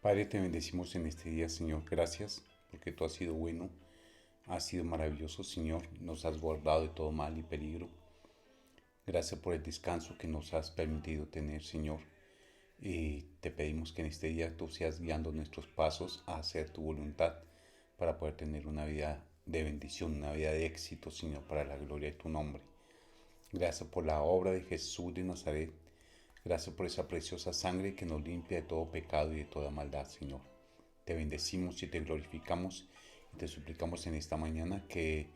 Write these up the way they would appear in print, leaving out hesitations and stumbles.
Padre, te bendecimos en este día, Señor. Gracias porque tú has sido bueno, has sido maravilloso, Señor. Nos has guardado de todo mal y peligro. Gracias por el descanso que nos has permitido tener, Señor. Y te pedimos que en este día tú seas guiando nuestros pasos a hacer tu voluntad para poder tener una vida de bendición, una vida de éxito, Señor, para la gloria de tu nombre. Gracias por la obra de Jesús de Nazaret. Gracias por esa preciosa sangre que nos limpia de todo pecado y de toda maldad, Señor. Te bendecimos y te glorificamos y te suplicamos en esta mañana que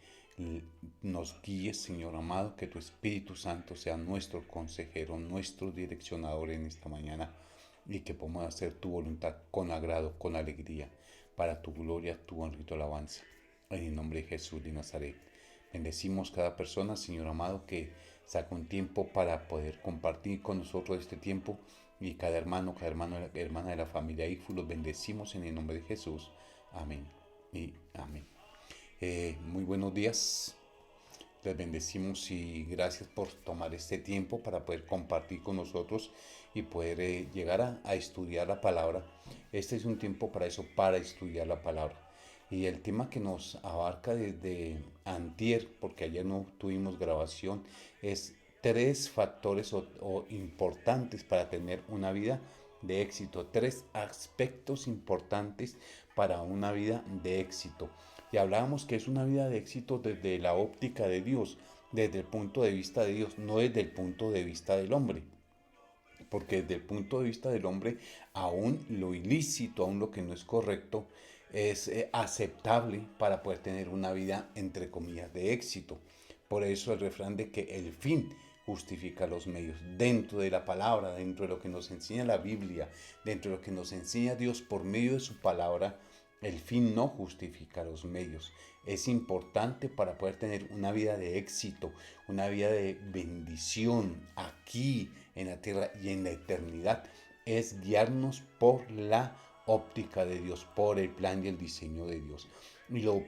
nos guíes, Señor amado, que tu Espíritu Santo sea nuestro consejero, nuestro direccionador en esta mañana y que podamos hacer tu voluntad con agrado, con alegría, para tu gloria, tu honra y tu alabanza. En el nombre de Jesús de Nazaret. Bendecimos cada persona, Señor amado, que saca un tiempo para poder compartir con nosotros este tiempo y cada hermano, hermana de la familia IFU, los bendecimos en el nombre de Jesús. Amén y amén. Muy buenos días. Les bendecimos y gracias por tomar este tiempo para poder compartir con nosotros y poder llegar a estudiar la palabra. Este es un tiempo para eso, para estudiar la palabra. Y el tema que nos abarca desde antier, porque ayer no tuvimos grabación, es tres factores o importantes para tener una vida de éxito, tres aspectos importantes para una vida de éxito. Y hablábamos que es una vida de éxito desde la óptica de Dios, desde el punto de vista de Dios, no desde el punto de vista del hombre. Porque desde el punto de vista del hombre, aún lo ilícito, aún lo que no es correcto, es aceptable para poder tener una vida, entre comillas, de éxito. Por eso el refrán de que el fin justifica los medios. Dentro de la palabra, dentro de lo que nos enseña la Biblia, dentro de lo que nos enseña Dios por medio de su palabra, el fin no justifica los medios. Es importante para poder tener una vida de éxito, una vida de bendición aquí en la tierra y en la eternidad. Es guiarnos por la óptica de Dios, por el plan y el diseño de Dios. Y lo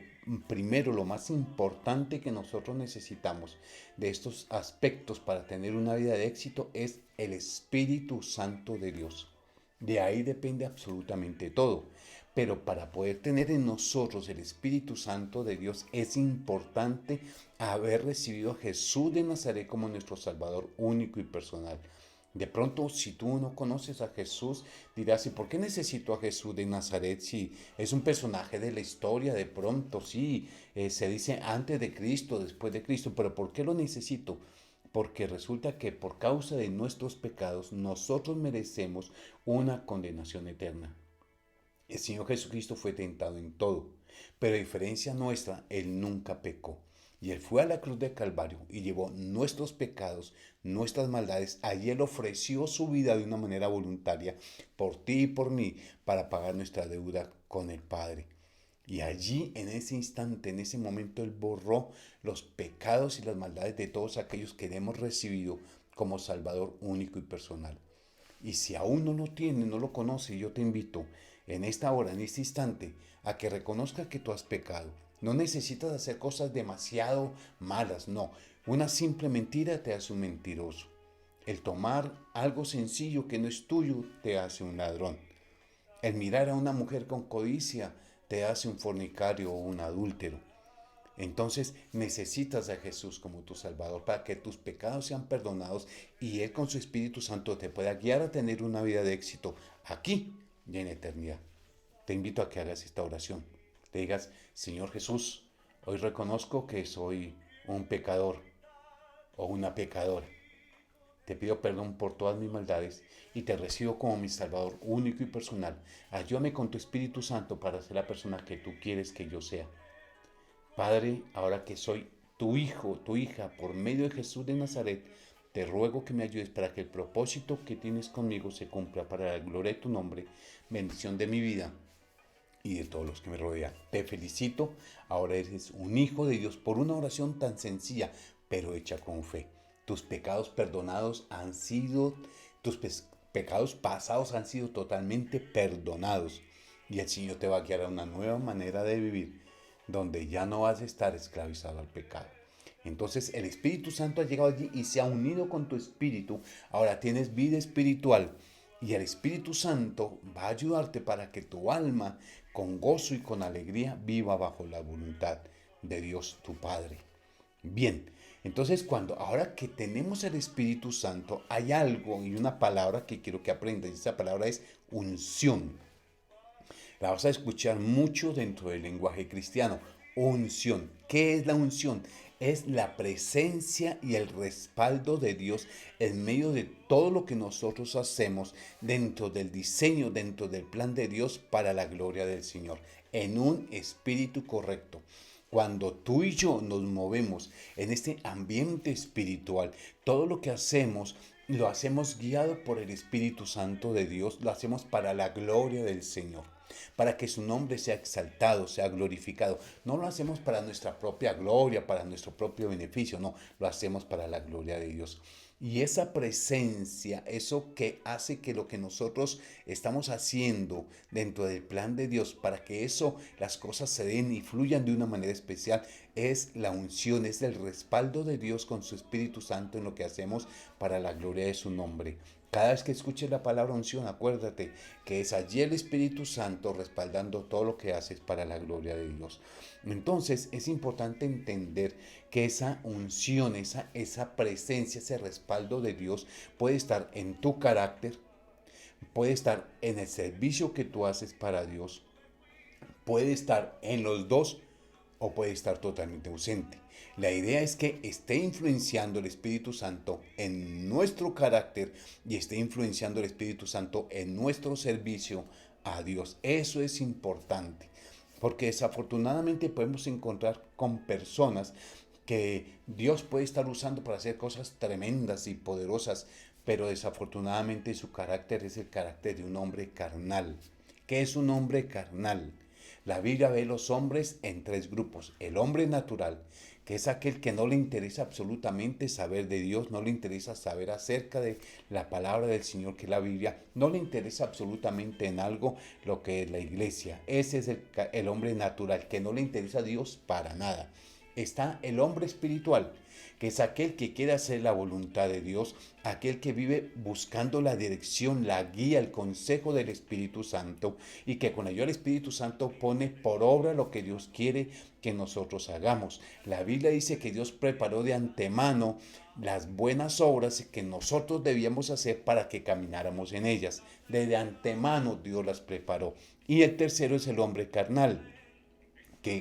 primero, lo más importante que nosotros necesitamos de estos aspectos para tener una vida de éxito es el Espíritu Santo de Dios. De ahí depende absolutamente todo. Pero para poder tener en nosotros el Espíritu Santo de Dios es importante haber recibido a Jesús de Nazaret como nuestro Salvador único y personal. De pronto, si tú no conoces a Jesús, dirás, ¿y por qué necesito a Jesús de Nazaret si es un personaje de la historia? De pronto, sí, se dice antes de Cristo, después de Cristo, pero ¿por qué lo necesito? Porque resulta que por causa de nuestros pecados nosotros merecemos una condenación eterna. El Señor Jesucristo fue tentado en todo, pero a diferencia nuestra, Él nunca pecó. Y Él fue a la cruz de Calvario y llevó nuestros pecados, nuestras maldades. Allí Él ofreció su vida de una manera voluntaria por ti y por mí para pagar nuestra deuda con el Padre. Y allí, en ese instante, en ese momento, Él borró los pecados y las maldades de todos aquellos que hemos recibido como Salvador único y personal. Y si aún no lo tienes, no lo conoces, yo te invito en esta hora, en este instante, a que reconozcas que tú has pecado. No necesitas hacer cosas demasiado malas, no. Una simple mentira te hace un mentiroso. El tomar algo sencillo que no es tuyo te hace un ladrón. El mirar a una mujer con codicia te hace un fornicario o un adúltero. Entonces necesitas a Jesús como tu Salvador para que tus pecados sean perdonados y Él con su Espíritu Santo te pueda guiar a tener una vida de éxito aquí y en la eternidad. Te invito a que hagas esta oración. Te digas, Señor Jesús, hoy reconozco que soy un pecador o una pecadora. Te pido perdón por todas mis maldades y te recibo como mi Salvador único y personal. Ayúdame con tu Espíritu Santo para ser la persona que tú quieres que yo sea. Padre, ahora que soy tu hijo, tu hija, por medio de Jesús de Nazaret, te ruego que me ayudes para que el propósito que tienes conmigo se cumpla para la gloria de tu nombre, bendición de mi vida y de todos los que me rodean. Te felicito, ahora eres un hijo de Dios por una oración tan sencilla, pero hecha con fe. Tus pecados perdonados han sido, pecados pasados han sido totalmente perdonados. Y el Señor te va a guiar a una nueva manera de vivir, donde ya no vas a estar esclavizado al pecado. Entonces el Espíritu Santo ha llegado allí y se ha unido con tu espíritu. Ahora tienes vida espiritual Y el Espíritu Santo va a ayudarte para que tu alma, con gozo y con alegría, viva bajo la voluntad de Dios tu Padre. Bien, entonces ahora que tenemos el Espíritu Santo, hay algo y una palabra que quiero que aprendas. Esa palabra es unción. La vas a escuchar mucho dentro del lenguaje cristiano. Unción. ¿Qué es la unción? Es la presencia y el respaldo de Dios en medio de todo lo que nosotros hacemos dentro del diseño, dentro del plan de Dios para la gloria del Señor, en un espíritu correcto. Cuando tú y yo nos movemos en este ambiente espiritual, todo lo que hacemos lo hacemos guiado por el Espíritu Santo de Dios, lo hacemos para la gloria del Señor, para que su nombre sea exaltado, sea glorificado. No lo hacemos para nuestra propia gloria, para nuestro propio beneficio, no, lo hacemos para la gloria de Dios. Y esa presencia, eso que hace que lo que nosotros estamos haciendo dentro del plan de Dios, para que eso, las cosas se den y fluyan de una manera especial, es la unción, es el respaldo de Dios con su Espíritu Santo en lo que hacemos para la gloria de su nombre. Cada vez que escuches la palabra unción, acuérdate que es allí el Espíritu Santo respaldando todo lo que haces para la gloria de Dios. Entonces es importante entender que esa unción, esa presencia, ese respaldo de Dios puede estar en tu carácter, puede estar en el servicio que tú haces para Dios, puede estar en los dos o puede estar totalmente ausente. La idea es que esté influenciando el Espíritu Santo en nuestro carácter y esté influenciando el Espíritu Santo en nuestro servicio a Dios. Eso es importante, porque desafortunadamente podemos encontrar con personas que Dios puede estar usando para hacer cosas tremendas y poderosas, pero desafortunadamente su carácter es el carácter de un hombre carnal. ¿Qué es un hombre carnal? La Biblia ve los hombres en tres grupos. El hombre natural, que es aquel que no le interesa absolutamente saber de Dios, no le interesa saber acerca de la palabra del Señor, que es la Biblia, no le interesa absolutamente en algo lo que es la iglesia. Ese es el hombre natural, que no le interesa a Dios para nada. Está el hombre espiritual, que es aquel que quiere hacer la voluntad de Dios, aquel que vive buscando la dirección, la guía, el consejo del Espíritu Santo, y que con ello el Espíritu Santo pone por obra lo que Dios quiere que nosotros hagamos. La Biblia dice que Dios preparó de antemano las buenas obras que nosotros debíamos hacer para que camináramos en ellas. Desde antemano Dios las preparó. Y el tercero es el hombre carnal.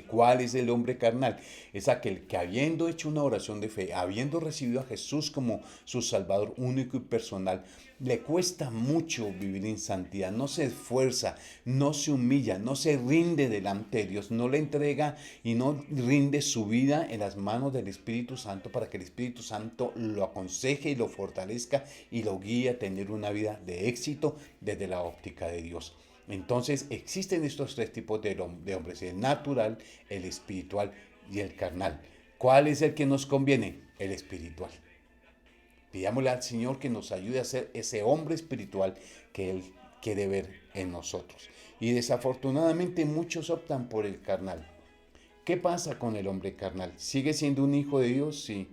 ¿Cuál es el hombre carnal? Es aquel que habiendo hecho una oración de fe, habiendo recibido a Jesús como su Salvador único y personal, le cuesta mucho vivir en santidad, no se esfuerza, no se humilla, no se rinde delante de Dios, no le entrega y no rinde su vida en las manos del Espíritu Santo para que el Espíritu Santo lo aconseje y lo fortalezca y lo guíe a tener una vida de éxito desde la óptica de Dios. Entonces existen estos tres tipos de hombres, el natural, el espiritual y el carnal. ¿Cuál es el que nos conviene? El espiritual. Pidámosle al Señor que nos ayude a ser ese hombre espiritual que Él quiere ver en nosotros. Y desafortunadamente muchos optan por el carnal. ¿Qué pasa con el hombre carnal? ¿Sigue siendo un hijo de Dios? Sí.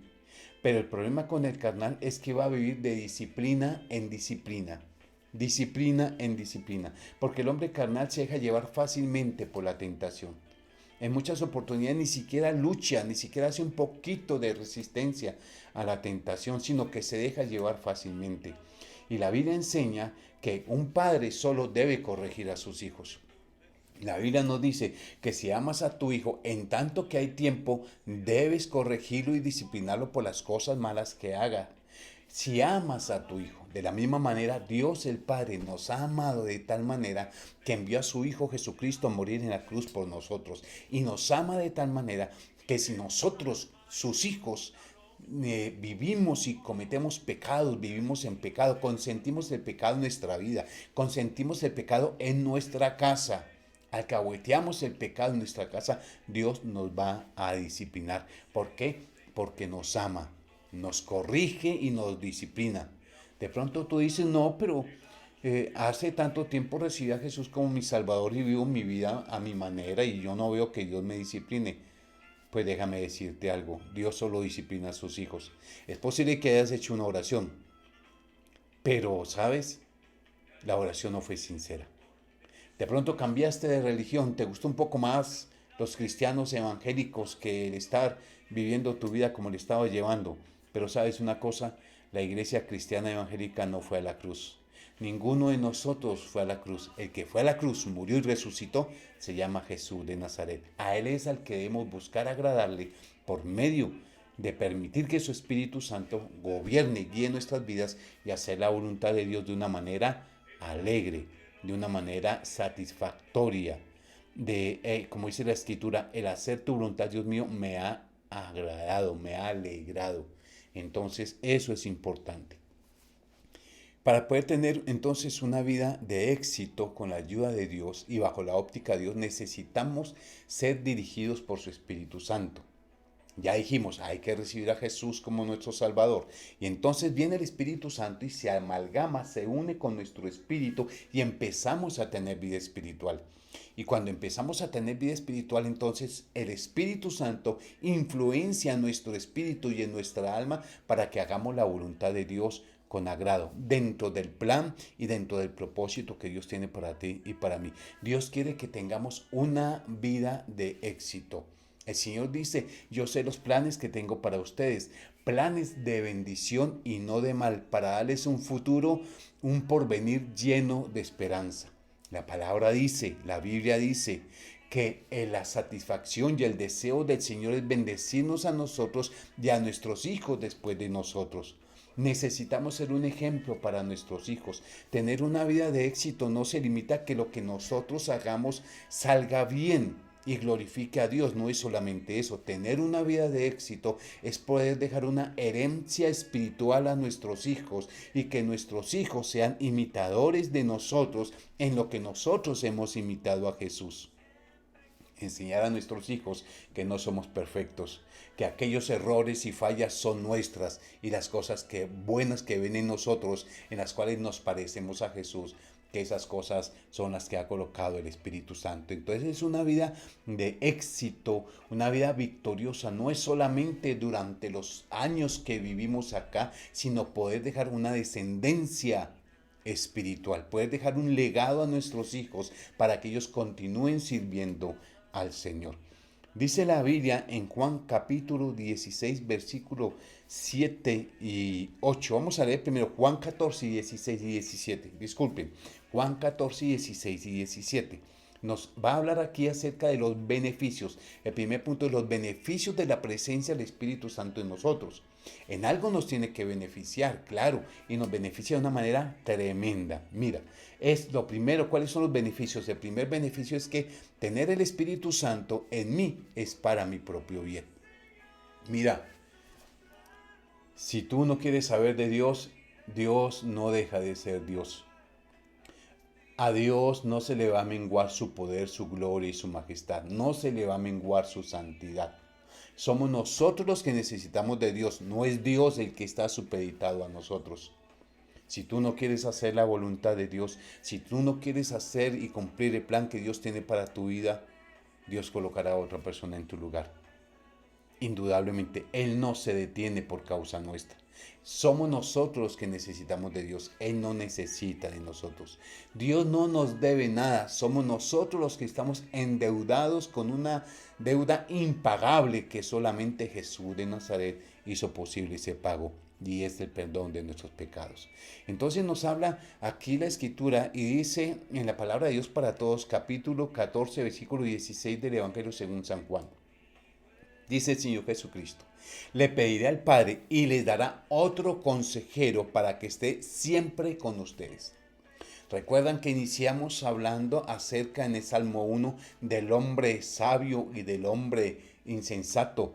Pero el problema con el carnal es que va a vivir de disciplina en disciplina. Disciplina en disciplina. Porque el hombre carnal se deja llevar fácilmente por la tentación. En muchas oportunidades ni siquiera lucha, ni siquiera hace un poquito de resistencia a la tentación, sino que se deja llevar fácilmente. Y la Biblia enseña que un padre solo debe corregir a sus hijos. La Biblia nos dice que si amas a tu hijo, en tanto que hay tiempo, debes corregirlo y disciplinarlo por las cosas malas que haga. Si amas a tu hijo, de la misma manera Dios el Padre nos ha amado de tal manera que envió a su Hijo Jesucristo a morir en la cruz por nosotros. Y nos ama de tal manera que si nosotros, sus hijos, vivimos y cometemos pecados, vivimos en pecado, consentimos el pecado en nuestra vida, consentimos el pecado en nuestra casa, alcahueteamos el pecado en nuestra casa, Dios nos va a disciplinar. ¿Por qué? Porque nos ama, nos corrige y nos disciplina. De pronto tú dices, no, pero hace tanto tiempo recibí a Jesús como mi Salvador y vivo mi vida a mi manera y yo no veo que Dios me discipline. Pues déjame decirte algo, Dios solo disciplina a sus hijos. Es posible que hayas hecho una oración, pero, ¿sabes? la oración no fue sincera. De pronto cambiaste de religión, te gustó un poco más los cristianos evangélicos que el estar viviendo tu vida como le estaba llevando. Pero sabes una cosa, la iglesia cristiana evangélica no fue a la cruz. Ninguno de nosotros fue a la cruz. El que fue a la cruz, murió y resucitó, se llama Jesús de Nazaret. A Él es al que debemos buscar agradarle por medio de permitir que su Espíritu Santo gobierne y guíe nuestras vidas y hacer la voluntad de Dios de una manera alegre, de una manera satisfactoria. Como dice la Escritura, el hacer tu voluntad, Dios mío, me ha agradado, me ha alegrado. Entonces, eso es importante. Para poder tener entonces una vida de éxito con la ayuda de Dios y bajo la óptica de Dios, necesitamos ser dirigidos por su Espíritu Santo. Ya dijimos, hay que recibir a Jesús como nuestro Salvador. Y entonces viene el Espíritu Santo y se amalgama, se une con nuestro espíritu y empezamos a tener vida espiritual. Y cuando empezamos a tener vida espiritual, entonces el Espíritu Santo influencia en nuestro espíritu y en nuestra alma para que hagamos la voluntad de Dios con agrado, dentro del plan y dentro del propósito que Dios tiene para ti y para mí. Dios quiere que tengamos una vida de éxito. El Señor dice, yo sé los planes que tengo para ustedes, planes de bendición y no de mal, para darles un futuro, un porvenir lleno de esperanza. La palabra dice, la Biblia dice, que la satisfacción y el deseo del Señor es bendecirnos a nosotros y a nuestros hijos después de nosotros. Necesitamos ser un ejemplo para nuestros hijos. Tener una vida de éxito no se limita a que lo que nosotros hagamos salga bien y glorifique a Dios. No es solamente eso. Tener una vida de éxito es poder dejar una herencia espiritual a nuestros hijos y que nuestros hijos sean imitadores de nosotros en lo que nosotros hemos imitado a Jesús. Enseñar a nuestros hijos que no somos perfectos, que aquellos errores y fallas son nuestras y las cosas buenas que ven en nosotros, en las cuales nos parecemos a Jesús, que esas cosas son las que ha colocado el Espíritu Santo. Entonces es una vida de éxito, una vida victoriosa. No es solamente durante los años que vivimos acá, sino poder dejar una descendencia espiritual, poder dejar un legado a nuestros hijos para que ellos continúen sirviendo al Señor. Dice la Biblia en Juan capítulo 16, versículo 7 y 8. Vamos a leer primero Juan 14, 16 y 17. Disculpen, Juan 14, 16 y 17. Nos va a hablar aquí acerca de los beneficios. El primer punto es los beneficios de la presencia del Espíritu Santo en nosotros. En algo nos tiene que beneficiar, claro, y nos beneficia de una manera tremenda. Mira, es lo primero, ¿cuáles son los beneficios? El primer beneficio es que tener el Espíritu Santo en mí es para mi propio bien. Mira, si tú no quieres saber de Dios, Dios no deja de ser Dios. A Dios no se le va a menguar su poder, su gloria y su majestad. No se le va a menguar su santidad. Somos nosotros los que necesitamos de Dios. No es Dios el que está supeditado a nosotros. Si tú no quieres hacer la voluntad de Dios, si tú no quieres hacer y cumplir el plan que Dios tiene para tu vida, Dios colocará a otra persona en tu lugar. Indudablemente, Él no se detiene por causa nuestra. Somos nosotros los que necesitamos de Dios. Él no necesita de nosotros. Dios no nos debe nada. Somos nosotros los que estamos endeudados con una deuda impagable que solamente Jesús de Nazaret hizo posible ese pago. Y es el perdón de nuestros pecados. Entonces nos habla aquí la Escritura y dice en la palabra de Dios para todos, capítulo 14, versículo 16 del Evangelio según San Juan. Dice el Señor Jesucristo, le pediré al Padre y les dará otro consejero para que esté siempre con ustedes. Recuerdan que iniciamos hablando acerca en el Salmo 1 del hombre sabio y del hombre insensato.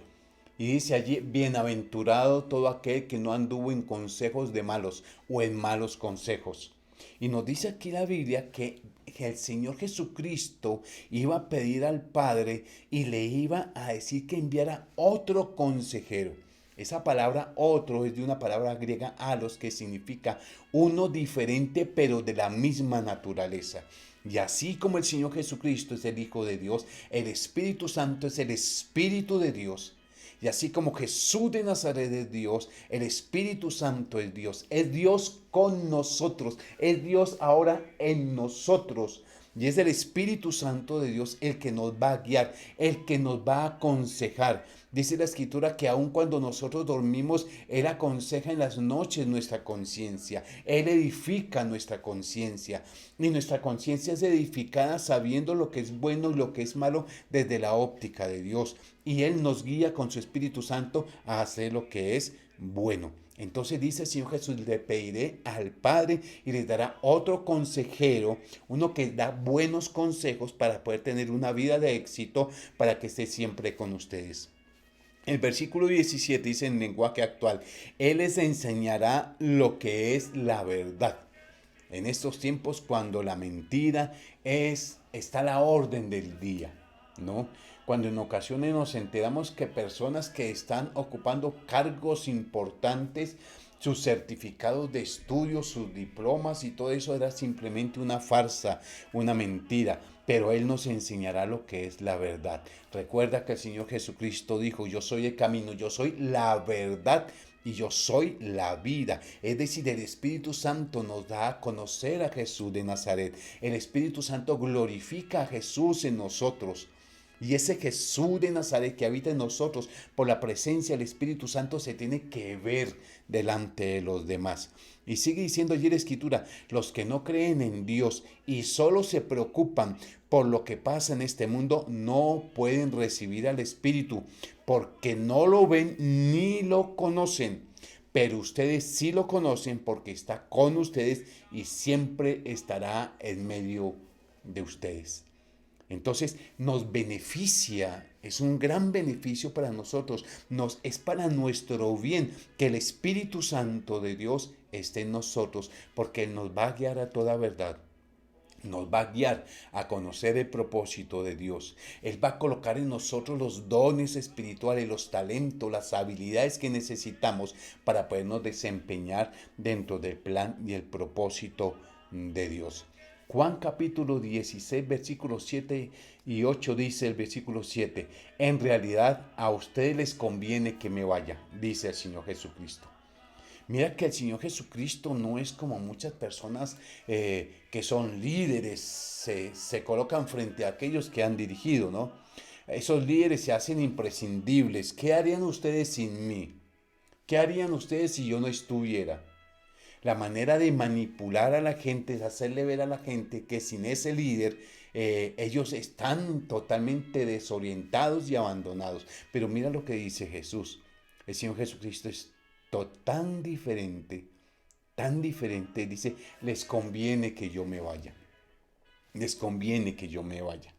Y dice allí, bienaventurado todo aquel que no anduvo en consejos de malos o en malos consejos. Y nos dice aquí la Biblia que el Señor Jesucristo iba a pedir al Padre y le iba a decir que enviara otro consejero. Esa palabra otro es de una palabra griega alos que significa uno diferente pero de la misma naturaleza. Y así como el Señor Jesucristo es el Hijo de Dios, el Espíritu Santo es el Espíritu de Dios. Y así como Jesús de Nazaret es Dios, el Espíritu Santo es Dios. Es Dios con nosotros. Es Dios ahora en nosotros. Y es el Espíritu Santo de Dios el que nos va a guiar, el que nos va a aconsejar. Dice la Escritura que aun cuando nosotros dormimos, Él aconseja en las noches nuestra conciencia. Él edifica nuestra conciencia. Y nuestra conciencia es edificada sabiendo lo que es bueno y lo que es malo desde la óptica de Dios. Y Él nos guía con su Espíritu Santo a hacer lo que es bueno. Entonces dice el Señor Jesús, le pediré al Padre y les dará otro consejero, uno que da buenos consejos para poder tener una vida de éxito, para que esté siempre con ustedes. El versículo 17 dice en lenguaje actual, Él les enseñará lo que es la verdad. En estos tiempos cuando la mentira está a la orden del día, ¿no? Cuando en ocasiones nos enteramos que personas que están ocupando cargos importantes, sus certificados de estudio, sus diplomas y todo eso era simplemente una farsa, una mentira. Pero Él nos enseñará lo que es la verdad. Recuerda que el Señor Jesucristo dijo, yo soy el camino, yo soy la verdad y yo soy la vida. Es decir, el Espíritu Santo nos da a conocer a Jesús de Nazaret. El Espíritu Santo glorifica a Jesús en nosotros. Y ese Jesús de Nazaret que habita en nosotros por la presencia del Espíritu Santo se tiene que ver delante de los demás. Y sigue diciendo allí la Escritura, los que no creen en Dios y solo se preocupan por lo que pasa en este mundo no pueden recibir al Espíritu porque no lo ven ni lo conocen. Pero ustedes sí lo conocen porque está con ustedes y siempre estará en medio de ustedes. Entonces nos beneficia, es un gran beneficio para nosotros, es para nuestro bien que el Espíritu Santo de Dios esté en nosotros, porque Él nos va a guiar a toda verdad. Nos va a guiar a conocer el propósito de Dios. Él va a colocar en nosotros los dones espirituales, los talentos, las habilidades que necesitamos para podernos desempeñar dentro del plan y el propósito de Dios. Juan capítulo 16, versículos 7 y 8 dice el versículo 7, en realidad a ustedes les conviene que me vaya, dice el Señor Jesucristo. Mira que el Señor Jesucristo no es como muchas personas que son líderes, se colocan frente a aquellos que han dirigido, ¿no? Esos líderes se hacen imprescindibles. ¿Qué harían ustedes sin mí? ¿Qué harían ustedes si yo no estuviera? La manera de manipular a la gente es hacerle ver a la gente que sin ese líder ellos están totalmente desorientados y abandonados. Pero mira lo que dice Jesús. El Señor Jesucristo es tan diferente. Dice, les conviene que yo me vaya. Les conviene que yo me vaya.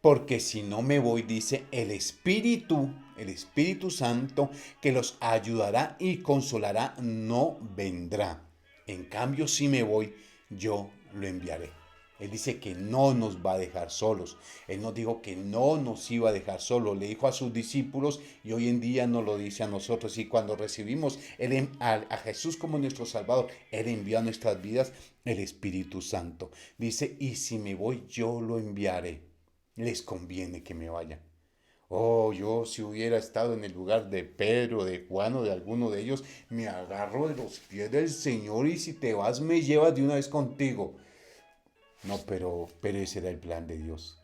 Porque si no me voy, dice el Espíritu Santo, que los ayudará y consolará, no vendrá. En cambio, si me voy, yo lo enviaré. Él dice que no nos va a dejar solos. Él nos dijo que no nos iba a dejar solos. Le dijo a sus discípulos y hoy en día nos lo dice a nosotros. Y cuando recibimos a Jesús como nuestro Salvador, Él envió a nuestras vidas el Espíritu Santo. Dice, y si me voy, yo lo enviaré. Les conviene que me vayan. Oh, yo si hubiera estado en el lugar de Pedro, de Juan o de alguno de ellos, me agarro de los pies del Señor y si te vas me llevas de una vez contigo. No, pero ese era el plan de Dios.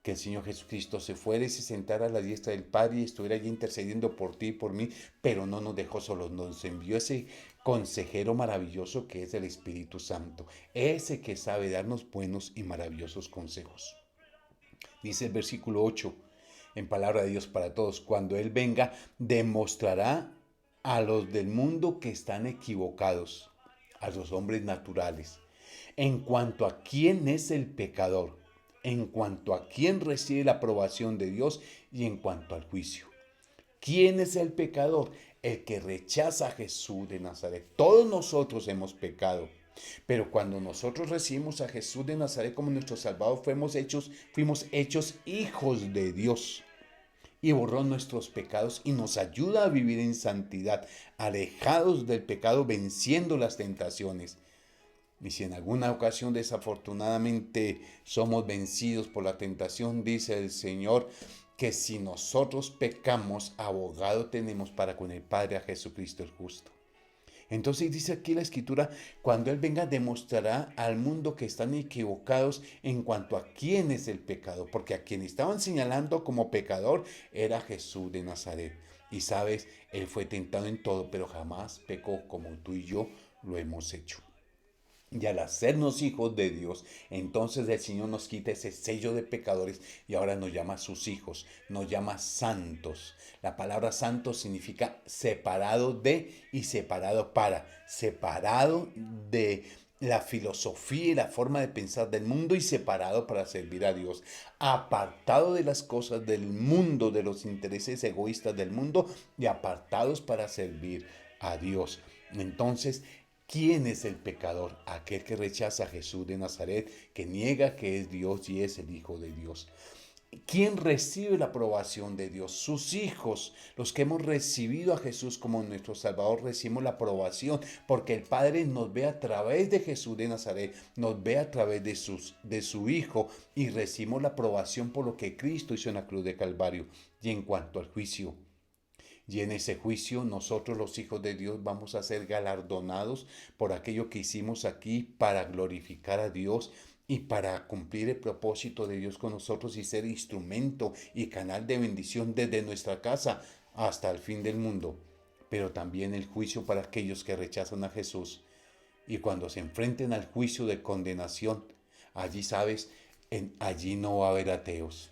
Que el Señor Jesucristo se fuera y se sentara a la diestra del Padre y estuviera allí intercediendo por ti y por mí, pero no nos dejó solos, nos envió ese consejero maravilloso que es el Espíritu Santo, ese que sabe darnos buenos y maravillosos consejos. Dice el versículo 8, en palabra de Dios para todos, cuando Él venga, demostrará a los del mundo que están equivocados, a los hombres naturales, en cuanto a quién es el pecador, en cuanto a quién recibe la aprobación de Dios y en cuanto al juicio. ¿Quién es el pecador? El que rechaza a Jesús de Nazaret. Todos nosotros hemos pecado. Pero cuando nosotros recibimos a Jesús de Nazaret como nuestro Salvador, fuimos hechos hijos de Dios. Y borró nuestros pecados y nos ayuda a vivir en santidad, alejados del pecado, venciendo las tentaciones. Y si en alguna ocasión desafortunadamente somos vencidos por la tentación, dice el Señor, que si nosotros pecamos, abogado tenemos para con el Padre, a Jesucristo el justo. Entonces dice aquí la escritura, cuando Él venga demostrará al mundo que están equivocados en cuanto a quién es el pecado, porque a quien estaban señalando como pecador era Jesús de Nazaret. Y sabes, Él fue tentado en todo, pero jamás pecó como tú y yo lo hemos hecho. Y al hacernos hijos de Dios, entonces el Señor nos quita ese sello de pecadores y ahora nos llama sus hijos, nos llama santos. La palabra santo significa separado de y separado para, separado de la filosofía y la forma de pensar del mundo y separado para servir a Dios, apartado de las cosas del mundo, de los intereses egoístas del mundo y apartados para servir a Dios. Entonces, ¿quién es el pecador? Aquel que rechaza a Jesús de Nazaret, que niega que es Dios y es el Hijo de Dios. ¿Quién recibe la aprobación de Dios? Sus hijos, los que hemos recibido a Jesús como nuestro Salvador, recibimos la aprobación porque el Padre nos ve a través de Jesús de Nazaret, nos ve a través de su Hijo y recibimos la aprobación por lo que Cristo hizo en la cruz de Calvario. Y en cuanto al juicio, y en ese juicio nosotros los hijos de Dios vamos a ser galardonados por aquello que hicimos aquí para glorificar a Dios y para cumplir el propósito de Dios con nosotros y ser instrumento y canal de bendición desde nuestra casa hasta el fin del mundo. Pero también el juicio para aquellos que rechazan a Jesús. Y cuando se enfrenten al juicio de condenación, allí sabes, allí no va a haber ateos,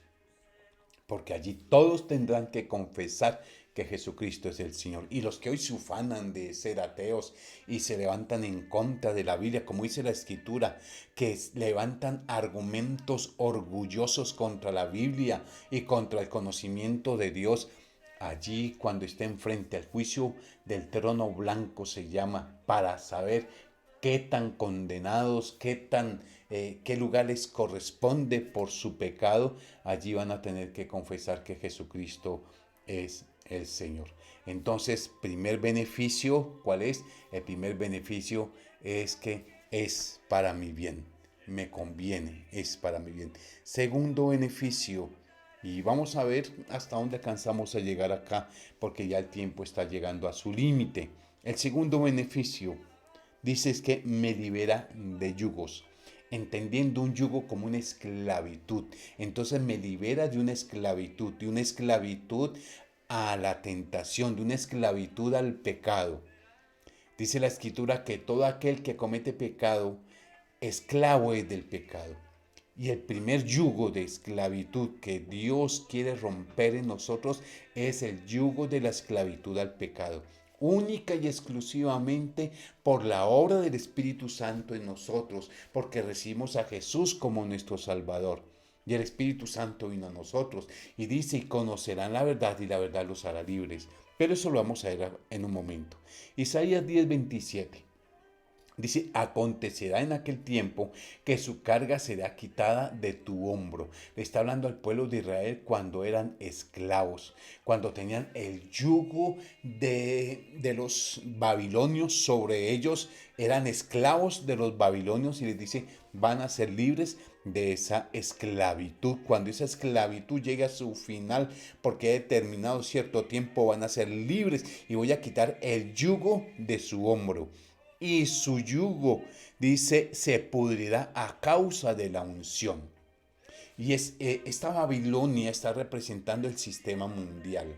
porque allí todos tendrán que confesar que Jesucristo es el Señor. Y los que hoy se ufanan de ser ateos y se levantan en contra de la Biblia, como dice la Escritura, que levantan argumentos orgullosos contra la Biblia y contra el conocimiento de Dios, allí cuando estén frente al juicio del trono blanco se llama para saber qué tan condenados, qué lugar les corresponde por su pecado, allí van a tener que confesar que Jesucristo es el Señor. Entonces, primer beneficio, ¿cuál es? El primer beneficio es que es para mi bien, me conviene, es para mi bien. Segundo beneficio, y vamos a ver hasta dónde alcanzamos a llegar acá, porque ya el tiempo está llegando a su límite. El segundo beneficio, dice es que me libera de yugos, entendiendo un yugo como una esclavitud. Entonces me libera de una esclavitud a la tentación, de una esclavitud al pecado. Dice la Escritura que todo aquel que comete pecado, esclavo es del pecado. Y el primer yugo de esclavitud que Dios quiere romper en nosotros es el yugo de la esclavitud al pecado, única y exclusivamente por la obra del Espíritu Santo en nosotros, porque recibimos a Jesús como nuestro Salvador. Y el Espíritu Santo vino a nosotros y dice, y conocerán la verdad y la verdad los hará libres. Pero eso lo vamos a ver en un momento. Isaías 10:27. Dice, acontecerá en aquel tiempo que su carga será quitada de tu hombro. Le está hablando al pueblo de Israel cuando eran esclavos, cuando tenían el yugo de los babilonios sobre ellos, eran esclavos de los babilonios y les dice, van a ser libres de esa esclavitud. Cuando esa esclavitud llegue a su final, porque he determinado cierto tiempo, van a ser libres y voy a quitar el yugo de su hombro. Y su yugo, dice, se pudrirá a causa de la unción. Y esta Babilonia está representando el sistema mundial.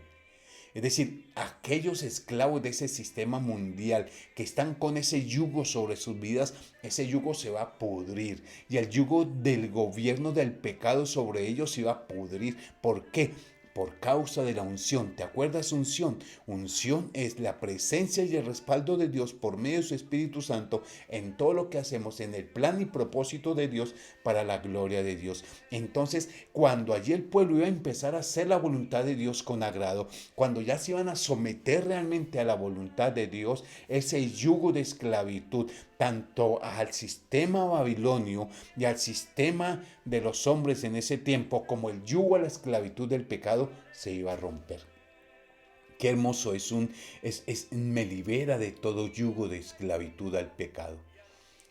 Es decir, aquellos esclavos de ese sistema mundial que están con ese yugo sobre sus vidas, ese yugo se va a pudrir. Y el yugo del gobierno del pecado sobre ellos se va a pudrir. ¿Por qué? Por causa de la unción. ¿Te acuerdas unción? Unción es la presencia y el respaldo de Dios por medio de su Espíritu Santo en todo lo que hacemos, en el plan y propósito de Dios para la gloria de Dios. Entonces, cuando allí el pueblo iba a empezar a hacer la voluntad de Dios con agrado, cuando ya se iban a someter realmente a la voluntad de Dios, ese yugo de esclavitud, tanto al sistema babilonio y al sistema de los hombres en ese tiempo, como el yugo a la esclavitud del pecado, se iba a romper. Qué hermoso me libera de todo yugo de esclavitud al pecado.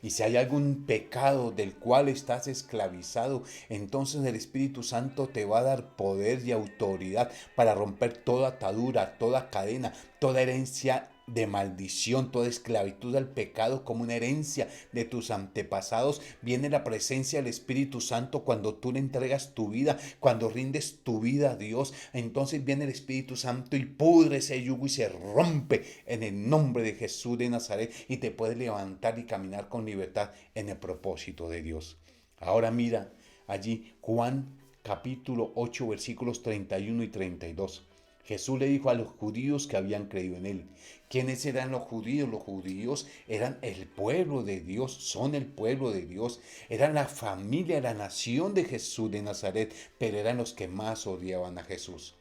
Y si hay algún pecado del cual estás esclavizado, entonces el Espíritu Santo te va a dar poder y autoridad para romper toda atadura, toda cadena, toda herencia de maldición, toda esclavitud al pecado como una herencia de tus antepasados. Viene la presencia del Espíritu Santo cuando tú le entregas tu vida, cuando rindes tu vida a Dios. Entonces viene el Espíritu Santo y pudre ese yugo y se rompe en el nombre de Jesús de Nazaret y te puedes levantar y caminar con libertad en el propósito de Dios. Ahora mira allí Juan capítulo 8 versículos 31 y 32. Jesús le dijo a los judíos que habían creído en él. ¿Quiénes eran los judíos? Los judíos eran el pueblo de Dios, son el pueblo de Dios, eran la familia, la nación de Jesús de Nazaret, pero eran los que más odiaban a Jesús.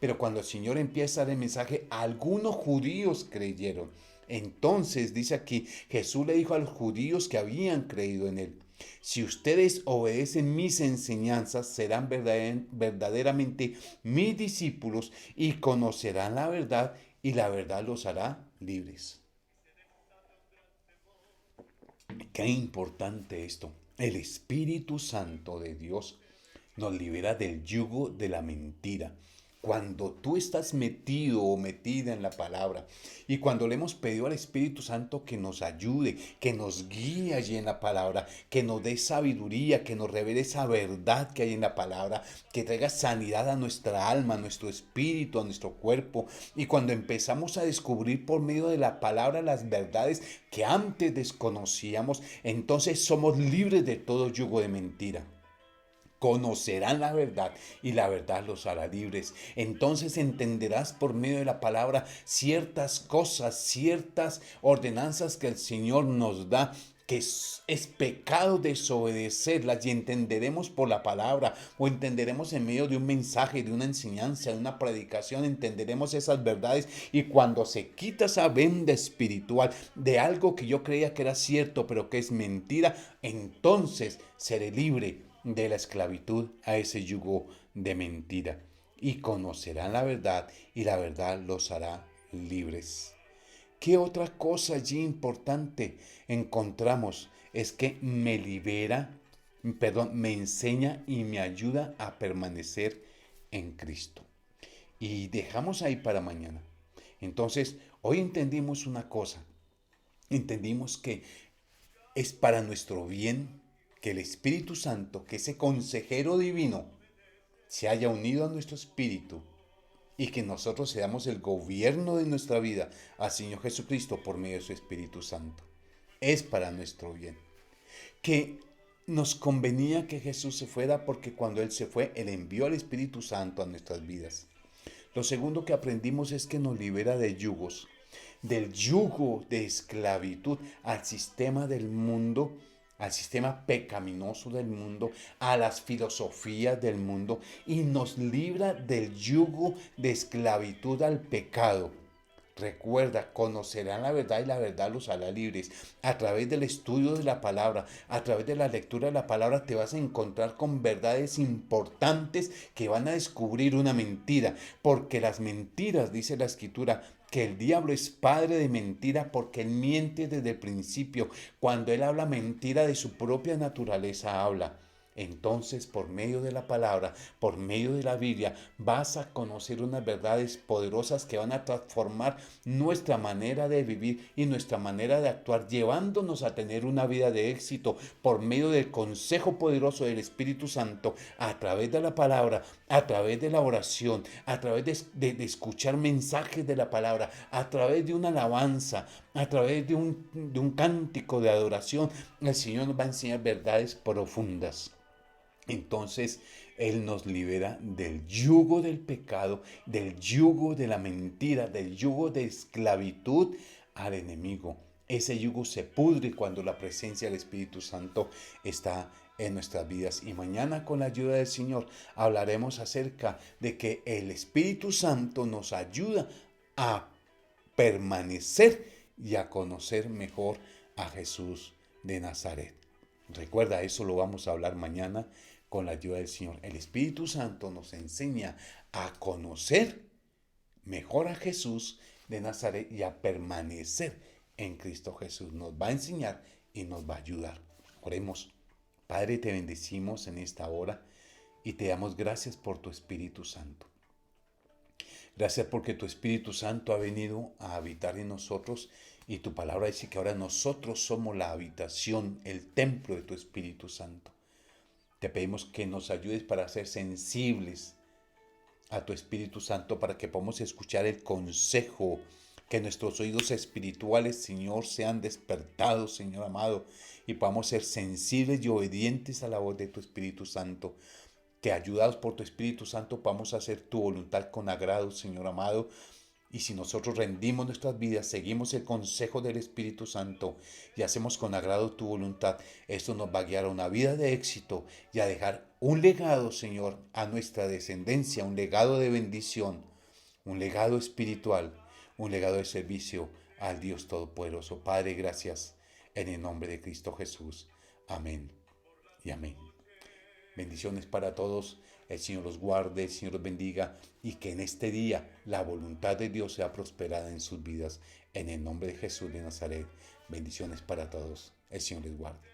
Pero cuando el Señor empieza a dar el mensaje, algunos judíos creyeron. Entonces dice aquí, Jesús le dijo a los judíos que habían creído en él: si ustedes obedecen mis enseñanzas, serán verdaderamente mis discípulos y conocerán la verdad, y la verdad los hará libres. Qué importante esto. El Espíritu Santo de Dios nos libera del yugo de la mentira. Cuando tú estás metido o metida en la palabra y cuando le hemos pedido al Espíritu Santo que nos ayude, que nos guíe allí en la palabra, que nos dé sabiduría, que nos revele esa verdad que hay en la palabra, que traiga sanidad a nuestra alma, a nuestro espíritu, a nuestro cuerpo. Y cuando empezamos a descubrir por medio de la palabra las verdades que antes desconocíamos, entonces somos libres de todo yugo de mentira. Conocerán la verdad y la verdad los hará libres. Entonces entenderás por medio de la palabra ciertas cosas, ciertas ordenanzas que el Señor nos da, que es pecado desobedecerlas, y entenderemos por la palabra o entenderemos en medio de un mensaje, de una enseñanza, de una predicación, entenderemos esas verdades. Y cuando se quita esa venda espiritual de algo que yo creía que era cierto pero que es mentira, entonces seré libre de la esclavitud a ese yugo de mentira, y conocerán la verdad y la verdad los hará libres. ¿Qué otra cosa allí importante encontramos? Es que me libera, me enseña y me ayuda a permanecer en Cristo. Y dejamos ahí para mañana. Entonces, hoy entendimos una cosa. Entendimos que es para nuestro bien que el Espíritu Santo, que ese consejero divino, se haya unido a nuestro espíritu y que nosotros seamos el gobierno de nuestra vida al Señor Jesucristo por medio de su Espíritu Santo. Es para nuestro bien. Que nos convenía que Jesús se fuera porque cuando Él se fue, Él envió al Espíritu Santo a nuestras vidas. Lo segundo que aprendimos es que nos libera de yugos, del yugo de esclavitud al sistema del mundo, al sistema pecaminoso del mundo, a las filosofías del mundo, y nos libra del yugo de esclavitud al pecado. Recuerda, conocerán la verdad y la verdad los hará libres. A través del estudio de la palabra, a través de la lectura de la palabra, te vas a encontrar con verdades importantes que van a descubrir una mentira. Porque las mentiras, dice la Escritura, que el diablo es padre de mentira porque él miente desde el principio. Cuando él habla mentira, de su propia naturaleza habla. Entonces, por medio de la palabra, por medio de la Biblia, vas a conocer unas verdades poderosas que van a transformar nuestra manera de vivir y nuestra manera de actuar, llevándonos a tener una vida de éxito por medio del consejo poderoso del Espíritu Santo, a través de la palabra, a través de la oración, a través de escuchar mensajes de la palabra, a través de una alabanza, a través de un cántico de adoración. El Señor nos va a enseñar verdades profundas. Entonces Él nos libera del yugo del pecado, del yugo de la mentira, del yugo de esclavitud al enemigo. Ese yugo se pudre cuando la presencia del Espíritu Santo está en nuestras vidas. Y mañana, con la ayuda del Señor, hablaremos acerca de que el Espíritu Santo nos ayuda a permanecer y a conocer mejor a Jesús de Nazaret. Recuerda, eso lo vamos a hablar mañana con la ayuda del Señor. El Espíritu Santo nos enseña a conocer mejor a Jesús de Nazaret y a permanecer en Cristo Jesús. Nos va a enseñar y nos va a ayudar. Oremos. Padre, te bendecimos en esta hora y te damos gracias por tu Espíritu Santo. Gracias porque tu Espíritu Santo ha venido a habitar en nosotros y tu palabra dice que ahora nosotros somos la habitación, el templo de tu Espíritu Santo. Te pedimos que nos ayudes para ser sensibles a tu Espíritu Santo, para que podamos escuchar el consejo, que nuestros oídos espirituales, Señor, sean despertados, Señor amado, y podamos ser sensibles y obedientes a la voz de tu Espíritu Santo. Que ayudados por tu Espíritu Santo podamos hacer tu voluntad con agrado, Señor amado. Y si nosotros rendimos nuestras vidas, seguimos el consejo del Espíritu Santo y hacemos con agrado tu voluntad, esto nos va a guiar a una vida de éxito y a dejar un legado, Señor, a nuestra descendencia, un legado de bendición, un legado espiritual, un legado de servicio al Dios Todopoderoso. Padre, gracias en el nombre de Cristo Jesús. Amén y amén. Bendiciones para todos. El Señor los guarde, el Señor los bendiga y que en este día la voluntad de Dios sea prosperada en sus vidas. En el nombre de Jesús de Nazaret. Bendiciones para todos. El Señor les guarde.